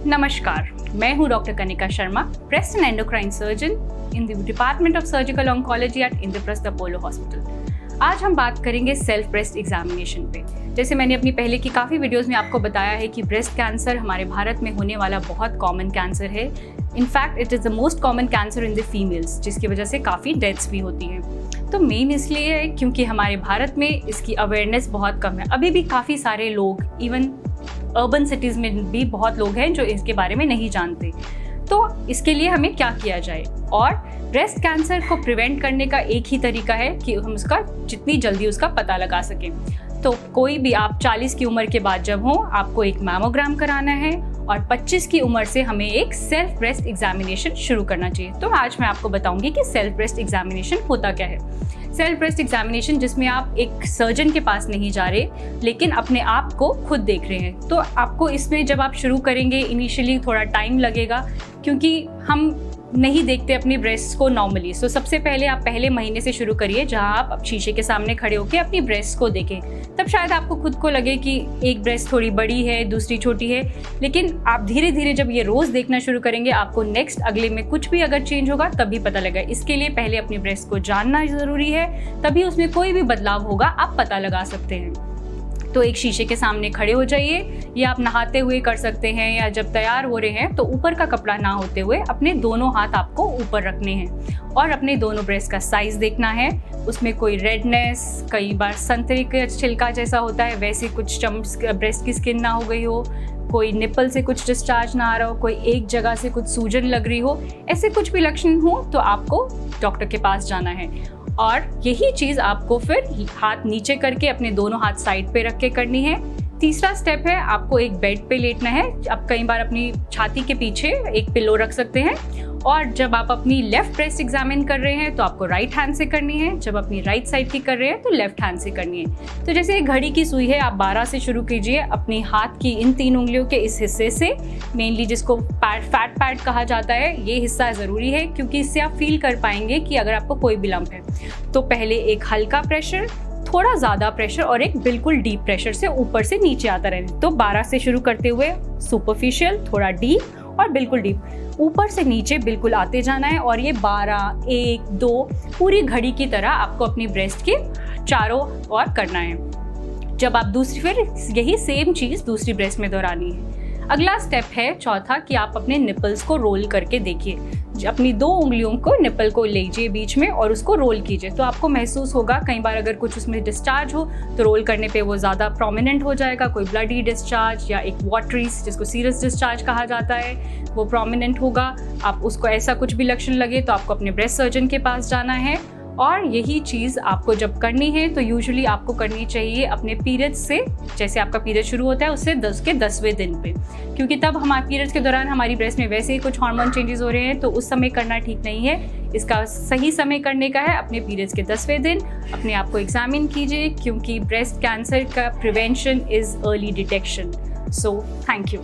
नमस्कार, मैं हूं doctor Kanika Sharma, breast and endocrine surgeon in the department of surgical oncology at Indraprastha Apollo hospital. आज हम बात करेंगे सेल्फ ब्रेस्ट एग्जामिनेशन पे। जैसे मैंने अपनी पहले की काफ़ी वीडियोस में आपको बताया है कि ब्रेस्ट कैंसर हमारे भारत में होने वाला बहुत कॉमन कैंसर है। In fact it is the most common cancer in the females, जिसकी वजह से काफ़ी डेथ्स भी होती हैं। तो मेन इसलिए है क्योंकि हमारे भारत में इसकी अवेयरनेस बहुत कम है। अभी भी काफ़ी सारे लोग, इवन अर्बन सिटीज़ में भी बहुत लोग हैं जो इसके बारे में नहीं जानते। तो इसके लिए हमें क्या किया जाए? और ब्रेस्ट कैंसर को प्रिवेंट करने का एक ही तरीका है कि हम उसका जितनी जल्दी उसका पता लगा सकें। तो कोई भी आप 40 की उम्र के बाद जब हो, आपको एक मैमोग्राम कराना है और 25 की उम्र से हमें एक सेल्फ ब्रेस्ट एग्जामिनेशन शुरू करना चाहिए। तो आज मैं आपको बताऊंगी कि सेल्फ ब्रेस्ट एग्जामिनेशन होता क्या है। सेल्फ ब्रेस्ट एग्जामिनेशन जिसमें आप एक सर्जन के पास नहीं जा रहे, लेकिन अपने आप को खुद देख रहे हैं। तो आपको इसमें जब आप शुरू करेंगे, इनिशियली थोड़ा टाइम लगेगा क्योंकि हम नहीं देखते अपनी ब्रेस्ट को नॉर्मली। सो सबसे पहले आप पहले महीने से शुरू करिए, जहां आप शीशे के सामने खड़े होकर अपनी ब्रेस्ट को देखें। तब शायद आपको खुद को लगे कि एक ब्रेस्ट थोड़ी बड़ी है, दूसरी छोटी है, लेकिन आप धीरे धीरे जब ये रोज़ देखना शुरू करेंगे, आपको नेक्स्ट अगले में कुछ भी अगर चेंज होगा तभी पता लगेगा। इसके लिए पहले अपनी ब्रेस्ट को जानना ज़रूरी है, तभी उसमें कोई भी बदलाव होगा आप पता लगा सकते हैं। तो एक शीशे के सामने खड़े हो जाइए, या आप नहाते हुए कर सकते हैं, या जब तैयार हो रहे हैं तो ऊपर का कपड़ा ना होते हुए अपने दोनों हाथ आपको ऊपर रखने हैं और अपने दोनों ब्रेस्ट का साइज़ देखना है। उसमें कोई रेडनेस, कई बार संतरे का छिलका जैसा होता है वैसे कुछ ब्रेस्ट की स्किन ना हो गई हो, कोई निपल से कुछ डिस्चार्ज ना आ रहा हो, कोई एक जगह से कुछ सूजन लग रही हो, ऐसे कुछ भी लक्षण हो तो आपको डॉक्टर के पास जाना है। और यही चीज़ आपको फिर हाथ नीचे करके अपने दोनों हाथ साइड पे रख के करनी है। तीसरा स्टेप है, आपको एक बेड पे लेटना है। आप कई बार अपनी छाती के पीछे एक पिलो रख सकते हैं। और जब आप अपनी लेफ्ट ब्रेस्ट एग्जामिन कर रहे हैं तो आपको राइट हैंड से करनी है, जब अपनी राइट साइड की कर रहे हैं तो लेफ्ट हैंड से करनी है। तो जैसे एक घड़ी की सुई है, आप 12 से शुरू कीजिए। अपनी हाथ की इन 3 उंगलियों के इस हिस्से से, मेनली जिसको फैट पैड कहा जाता है, ये हिस्सा ज़रूरी है क्योंकि इससे आप फील कर पाएंगे कि अगर आपको कोई भी लंप है। तो पहले एक हल्का प्रेशर, थोड़ा ज़्यादा प्रेशर और एक बिल्कुल डीप प्रेशर से ऊपर से नीचे आता रहे। तो 12 से शुरू करते हुए सुपरफिशियल, थोड़ा डीप और बिल्कुल डीप, ऊपर से नीचे बिल्कुल आते जाना है। और ये 12, 1, 2 पूरी घड़ी की तरह आपको अपनी ब्रेस्ट के चारों ओर करना है। जब आप फिर यही सेम चीज़ दूसरी ब्रेस्ट में दोहरानी है। अगला स्टेप है चौथा, कि आप अपने निपल्स को रोल करके देखिए। अपनी 2 उंगलियों को निपल को लीजिए बीच में और उसको रोल कीजिए। तो आपको महसूस होगा, कई बार अगर कुछ उसमें डिस्चार्ज हो तो रोल करने पे वो ज़्यादा प्रोमिनेंट हो जाएगा। कोई ब्लडी डिस्चार्ज या एक वाटरी, जिसको सीरियस डिस्चार्ज कहा जाता है, वो प्रोमिनेंट होगा। आप उसको ऐसा कुछ भी लक्षण लगे तो आपको अपने ब्रेस्ट सर्जन के पास जाना है। और यही चीज़ आपको जब करनी है तो यूजुअली आपको करनी चाहिए अपने पीरियड्स से, जैसे आपका पीरियड शुरू होता है उससे 10वें दिन पे, क्योंकि तब हमारे पीरियड्स के दौरान हमारी ब्रेस्ट में वैसे ही कुछ हार्मोन चेंजेस हो रहे हैं, तो उस समय करना ठीक नहीं है। इसका सही समय करने का है अपने पीरियड्स के 10वें दिन। अपने आप को एग्जामिन कीजिए, क्योंकि ब्रेस्ट कैंसर का prevention is early detection. So thank you.